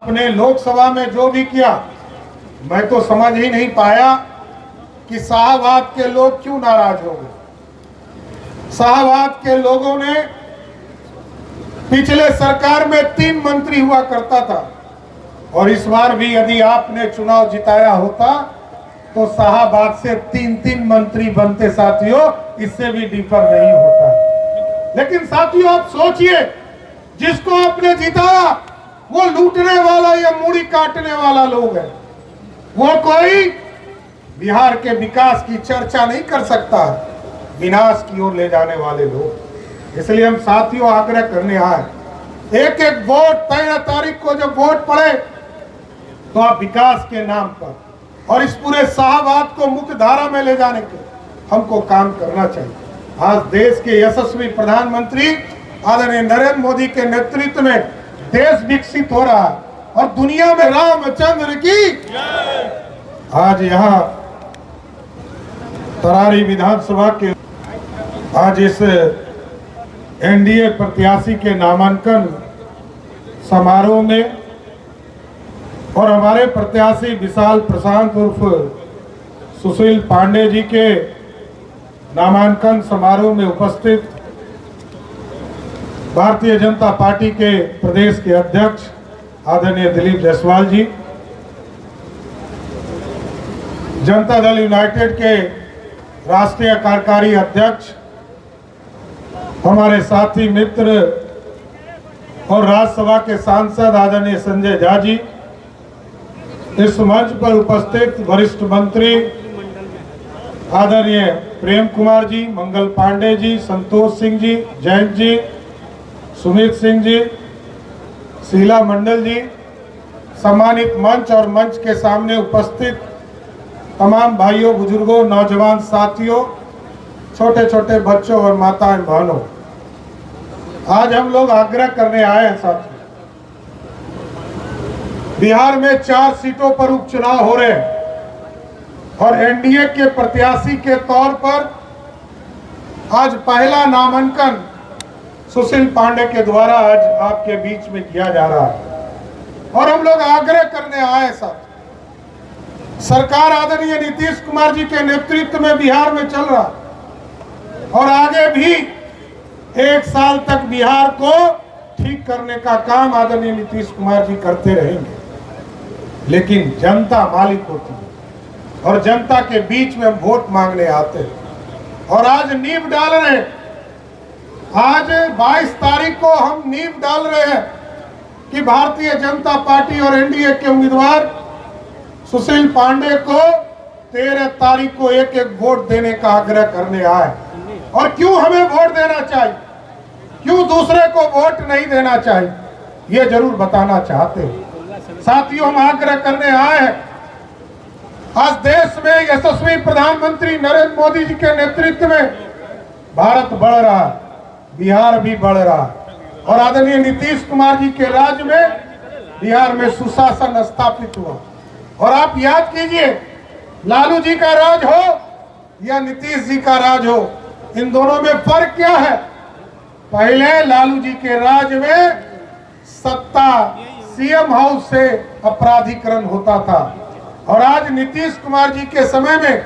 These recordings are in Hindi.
अपने लोकसभा में जो भी किया, मैं तो समझ ही नहीं पाया कि शाहबाद के लोग क्यों नाराज हो गए। शाहबाद के लोगों ने पिछले सरकार में 3 मंत्री हुआ करता था और इस बार भी यदि आपने चुनाव जिताया होता तो शाहबाद से 3-3 मंत्री बनते साथियों, इससे भी डिफर नहीं होता। लेकिन साथियों आप सोचिए, जिसको आपने जिताया वो लूटने वाला या मूड़ी काटने वाला लोग है। वो कोई बिहार के विकास की चर्चा नहीं कर सकता, विनाश की ओर ले जाने वाले लोग। इसलिए हम साथियों आग्रह करने आए, एक एक वोट 13 तारीख को जब वोट पड़े तो आप विकास के नाम पर और इस पूरे शाहबाद को मुख्य धारा में ले जाने के हमको काम करना चाहिए। आज देश के यशस्वी प्रधानमंत्री आदरणीय नरेंद्र मोदी के नेतृत्व में देश विकसित हो रहा है और दुनिया में रामचंद्र की आज यहाँ तरारी विधानसभा के आज इस एनडीए प्रत्याशी के नामांकन समारोह में और हमारे प्रत्याशी विशाल प्रशांत उर्फ सुशील पांडे जी के नामांकन समारोह में उपस्थित भारतीय जनता पार्टी के प्रदेश के अध्यक्ष आदरणीय दिलीप जायसवाल जी, जनता दल यूनाइटेड के राष्ट्रीय कार्यकारी अध्यक्ष हमारे साथी मित्र और राज्यसभा के सांसद आदरणीय संजय झा जी, इस मंच पर उपस्थित वरिष्ठ मंत्री आदरणीय प्रेम कुमार जी, मंगल पांडे जी, संतोष सिंह जी, जयंत जी, सुमित सिंह जी, शीला मंडल जी, सम्मानित मंच और मंच के सामने उपस्थित तमाम भाइयों, बुजुर्गों, नौजवान साथियों, छोटे छोटे बच्चों और माताएं बहनों, आज हम लोग आग्रह करने आए हैं साथियों, बिहार में 4 सीटों पर उपचुनाव हो रहे हैं और एनडीए के प्रत्याशी के तौर पर आज पहला नामांकन सुशील पांडे के द्वारा आज आपके बीच में किया जा रहा है और हम लोग आग्रह करने आए साथ, सरकार आदरणीय नीतीश कुमार जी के नेतृत्व में बिहार में चल रहा और आगे भी 1 साल तक बिहार को ठीक करने का काम आदरणीय नीतीश कुमार जी करते रहेंगे। लेकिन जनता मालिक होती है और जनता के बीच में हम वोट मांगने आते हैं और आज नींव डाल रहे हैं। आज 22 तारीख को हम नींव डाल रहे हैं कि भारतीय जनता पार्टी और एनडीए के उम्मीदवार सुशील पांडे को 13 तारीख को एक एक वोट देने का आग्रह करने आए। और क्यों हमें वोट देना चाहिए, क्यों दूसरे को वोट नहीं देना चाहिए, ये जरूर बताना चाहते हैं साथियों। हम आग्रह करने आए हैं, आज देश में यशस्वी प्रधानमंत्री नरेंद्र मोदी जी के नेतृत्व में भारत बढ़ रहा है, बिहार भी बढ़ रहा है और आदरणीय नीतीश कुमार जी के राज्य में बिहार में सुशासन स्थापित हुआ। और आप याद कीजिए, लालू जी का राज हो या नीतीश जी का राज हो, इन दोनों में फर्क क्या है। पहले लालू जी के राज में सत्ता सीएम हाउस से अपराधीकरण होता था और आज नीतीश कुमार जी के समय में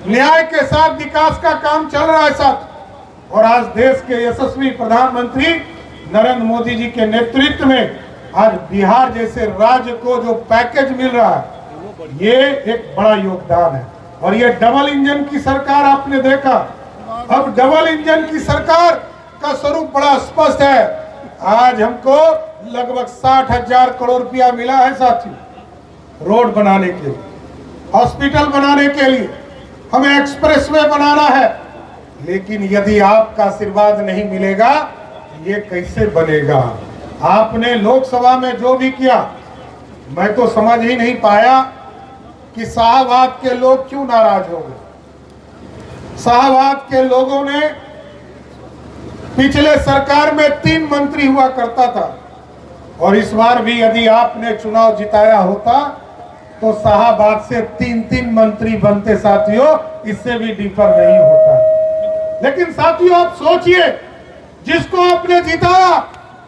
न्याय के साथ विकास का काम चल रहा है साथ। और आज देश के यशस्वी प्रधानमंत्री नरेंद्र मोदी जी के नेतृत्व में आज बिहार जैसे राज्य को जो पैकेज मिल रहा है, ये एक बड़ा योगदान है। और ये डबल इंजन की सरकार आपने देखा, अब डबल इंजन की सरकार का स्वरूप बड़ा स्पष्ट है। आज हमको लगभग 60,000 करोड़ रुपया मिला है साथी, रोड बनाने के लिए, हॉस्पिटल बनाने के लिए, हमें एक्सप्रेसवे बनाना है। लेकिन यदि आपका आशीर्वाद नहीं मिलेगा ये कैसे बनेगा। आपने लोकसभा में जो भी किया, मैं तो समझ ही नहीं पाया कि शाहबाद के लोग क्यों नाराज हो गए। शाहबाद के लोगों ने पिछले सरकार में 3 मंत्री हुआ करता था और इस बार भी यदि आपने चुनाव जिताया होता तो शाहबाद से 3-3 मंत्री बनते साथियों, इससे भी डिफर नहीं होता। लेकिन साथियों आप सोचिए, जिसको आपने जिताया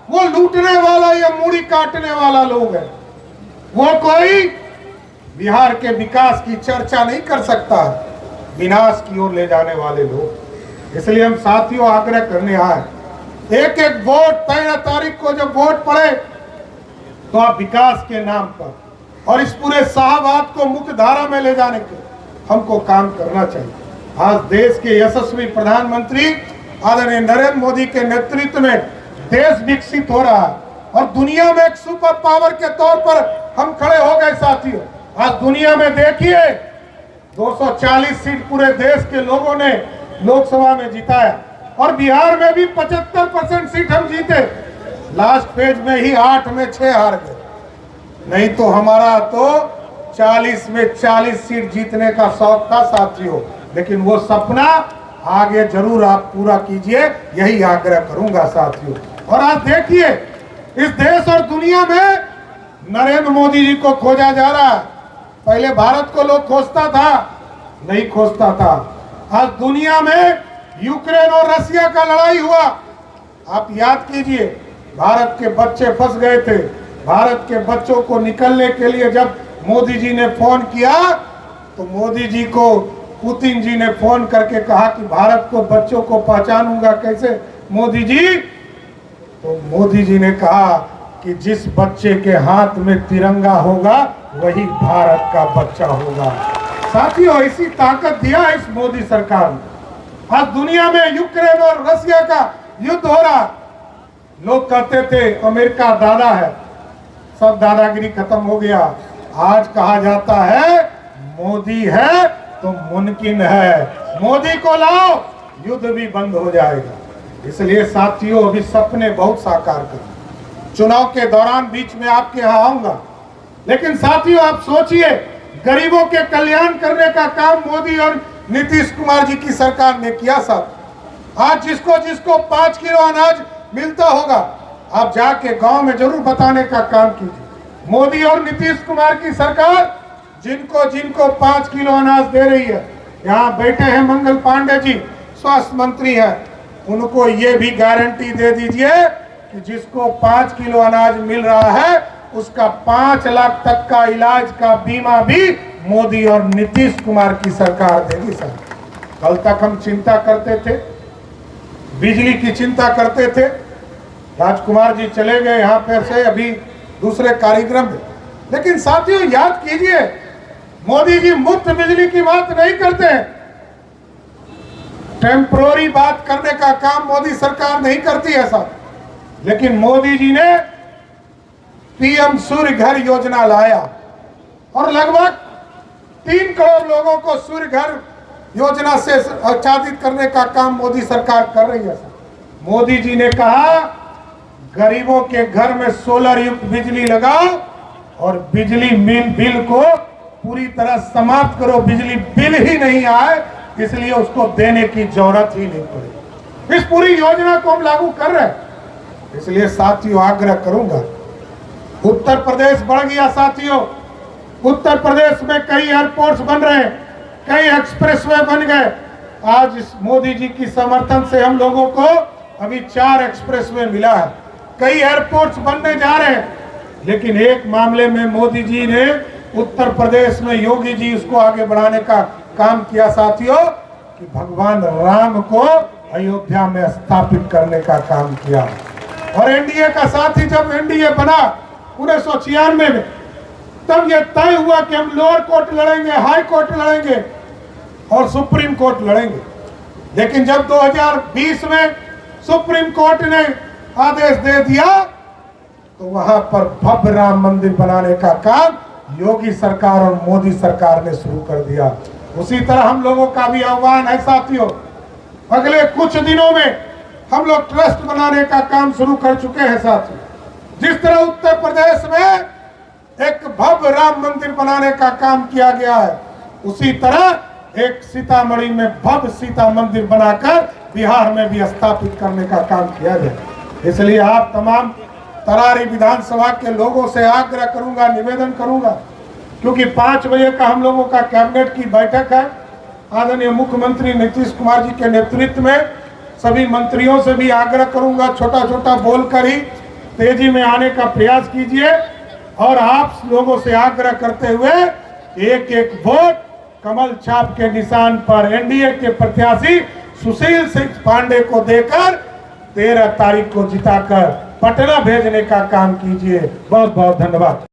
वो लूटने वाला या मूड़ी काटने वाला लोग है। वो कोई बिहार के विकास की चर्चा नहीं कर सकता, विनाश की ओर ले जाने वाले लोग। इसलिए हम साथियों आग्रह करने आए, एक एक वोट 13 तारीख को जब वोट पड़े तो आप विकास के नाम पर और इस पूरे शाहबाद को मुख्य धारा में ले जाने के हमको काम करना चाहिए। आज देश के यशस्वी प्रधानमंत्री आदरणीय नरेंद्र मोदी के नेतृत्व में देश विकसित हो रहा है और दुनिया में एक सुपर पावर के तौर पर हम खड़े हो गए साथियों। आज दुनिया में देखिए 240 सीट पूरे देश के लोगों ने लोकसभा में जिताया और बिहार में भी 75% सीट हम जीते। लास्ट फेज में ही 8 में 6 हार गए, नहीं तो हमारा तो 40 में 40 सीट जीतने का शौक था साथियों। लेकिन वो सपना आगे जरूर आप पूरा कीजिए, यही आग्रह करूंगा साथियों। और आज देखिए इस देश और दुनिया में नरेंद्र मोदी जी को खोजा जा रहा है। पहले भारत को लोग खोजता था, नहीं खोजता था। आज दुनिया में यूक्रेन और रशिया का लड़ाई हुआ, आप याद कीजिए, भारत के बच्चे फंस गए थे। भारत के बच्चों को निकलने के लिए जब मोदी जी ने फोन किया तो मोदी जी को पुतिन जी ने फोन करके कहा कि भारत को बच्चों को पहचानूंगा कैसे मोदी जी? तो मोदी जी ने कहा कि जिस बच्चे के हाथ में तिरंगा होगा वही भारत का बच्चा होगा। साथियों ऐसी ताकत दिया इस मोदी सरकार ने। आज दुनिया में यूक्रेन और रशिया का युद्ध हो रहा। लोग कहते थे अमेरिका दादा है, सब दादागिरी खत्म हो गया। आज कहा जाता है मोदी है तो मुमकिन है, मोदी को लाओ युद्ध भी बंद हो जाएगा। इसलिए साथियों अभी सपने बहुत साकार करें। चुनाव के दौरान बीच में आपके यहाँ आऊंगा, लेकिन साथियों आप सोचिए गरीबों के कल्याण करने का काम मोदी और नीतीश कुमार जी की सरकार ने किया। साथ आज जिसको जिसको 5 किलो अनाज मिलता होगा आप जाके गांव में जरूर बताने का काम कीजिए। मोदी और नीतीश कुमार की सरकार जिनको जिनको 5 किलो अनाज दे रही है, यहाँ बैठे हैं मंगल पांडे जी स्वास्थ्य मंत्री हैं, उनको ये भी गारंटी दे दीजिए कि जिसको 5 किलो अनाज मिल रहा है उसका 5 लाख तक का इलाज का बीमा भी मोदी और नीतीश कुमार की सरकार देगी। सर कल तक हम चिंता करते थे, बिजली की चिंता करते थे, राजकुमार जी चले गए यहाँ पे से अभी दूसरे कार्यक्रम में। लेकिन साथियों याद कीजिए मोदी जी मुफ्त बिजली की बात नहीं करते हैं, टेम्पोररी बात करने का काम मोदी सरकार नहीं करती है साहब। लेकिन मोदी जी ने पीएम सूर्य घर योजना लाया और लगभग 3 करोड़ लोगों को सूर्य घर योजना से आच्छादित करने का काम मोदी सरकार कर रही है। मोदी जी ने कहा गरीबों के घर में सोलर युक्त बिजली लगाओ और बिजली बिल को पूरी तरह समाप्त करो, बिजली बिल ही नहीं आए इसलिए उसको देने की जरूरत ही नहीं पड़े। इस पूरी योजना को हम लागू कर रहे हैं। इसलिए साथियों आग्रह करूंगा, उत्तर प्रदेश बढ़ गया साथियों, उत्तर प्रदेश में कई एयरपोर्ट्स बन रहे हैं, कई एक्सप्रेसवे बन गए। आज इस मोदी जी की समर्थन से हम लोगों को अभी 4 एक्सप्रेसवे मिला है, कई एयरपोर्ट्स बनने जा रहे हैं। लेकिन एक मामले में मोदी जी ने उत्तर प्रदेश में योगी जी उसको आगे बढ़ाने का काम किया साथियों कि भगवान राम को अयोध्या में स्थापित करने का काम किया। और एनडीए का साथी जब एनडीए बना 1996 में, तब यह तय हुआ कि हम लोअर कोर्ट लड़ेंगे, हाई कोर्ट लड़ेंगे और सुप्रीम कोर्ट लड़ेंगे। लेकिन जब 2020 में सुप्रीम कोर्ट ने आदेश दे दिया तो वहां पर भव्य राम मंदिर बनाने का काम योगी सरकार और मोदी सरकार ने शुरू कर दिया। उसी तरह हम लोगों का भी आह्वान है साथियों, अगले कुछ दिनों में हम लोग ट्रस्ट बनाने का काम शुरू कर चुके हैं साथियों। जिस तरह उत्तर प्रदेश में एक भव्य राम मंदिर बनाने का काम किया गया है, उसी तरह एक सीतामढ़ी में भव्य सीता मंदिर बनाकर बिहार में भी स्थापित करने का काम किया जाए। इसलिए आप तमाम तरारी विधानसभा के लोगों से आग्रह करूंगा, निवेदन करूंगा, क्योंकि 5 बजे का हम लोगों का कैबिनेट की बैठक है। आदरणीय मुख्यमंत्री नीतीश कुमार जी के नेतृत्व में सभी मंत्रियों से भी आग्रह करूंगा, छोटा छोटा बोलकर ही तेजी में आने का प्रयास कीजिए और आप लोगों से आग्रह करते हुए एक एक वोट कमल छाप के निशान पर एनडीए के प्रत्याशी सुशील सिंह पांडे को देकर 13 तारीख को जिताकर पटना भेजने का काम कीजिए। बहुत बहुत धन्यवाद।